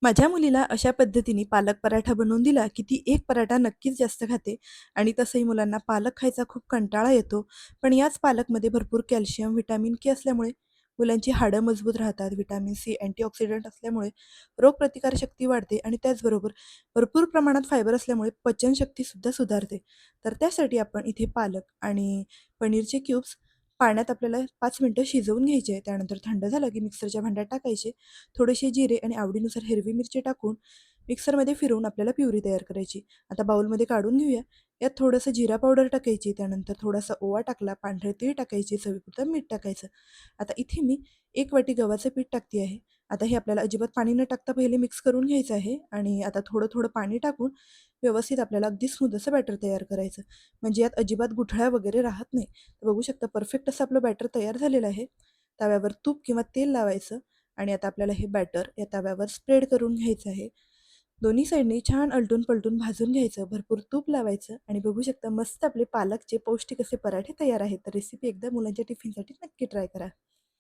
माझ्या मुलीला अशा पद्धतीने पालक पराठा बनवून दिला, की ती एक पराठा नक्कीच जास्त खाते आणि तसंही मुलांना पालक खायचा खूप कंटाळा येतो. पण याच पालकमध्ये भरपूर कॅल्शियम, व्हिटॅमिन के असल्यामुळे मुलांची हाडं मजबूत राहतात. व्हिटॅमिन सी अँटीऑक्सिडंट असल्यामुळे रोगप्रतिकारशक्ती वाढते आणि त्याचबरोबर भरपूर प्रमाणात फायबर असल्यामुळे पचनशक्तीसुद्धा सुधारते. तर त्यासाठी आपण इथे पालक आणि पनीरचे क्यूब्स पाण्यात आपल्याला 5 मिनिटं शिजवून घ्यायचे आहे. त्यानंतर थंड झालं की मिक्सरच्या भांड्यात टाकायचे. थोडेसे जिरे आणि आवडीनुसार हिरवी मिरची टाकून मिक्सरमध्ये फिरवून आपल्याला प्युरी तयार करायची. आता बाउलमध्ये काढून घेऊया. यात थोडंसं जिरा पावडर टाकायची, त्यानंतर थोडासा ओवा टाकला, पांढरे तीळ टाकायचे, चवीपुरतं मीठ टाकायचं. आता इथे मी 1 वाटी गव्हाचं पीठ टाकते आहे. आता हे आपल्याला अजिबात पाणी न टाकता पहिले मिक्स करून घ्यायचं आहे आणि आता थोडं-थोडं पाणी टाकून व्यवस्थित आपल्याला अगदी स्मूथ असं बॅटर तयार करायचं. म्हणजे यात अजिबात गुठळ्या वगैरे राहत नाही. तर बघू शकता परफेक्ट असं आपलं बॅटर तयार झालेलं आहे. तव्यावर तूप किंवा तेल लावायचं आणि आता आपल्याला हे बॅटर या तव्यावर स्प्रेड करून घ्यायचं आहे. दोन्ही साईडनी छान आलटून-पलटून भाजून घ्यायचं, भरपूर तूप लावायचं आणि बघू शकता मस्त आपले पालकचे पौष्टिक असे पराठे तयार आहेत. तर रेसिपी एकदा मुलांच्या टिफिनसाठी नक्की ट्राय करा.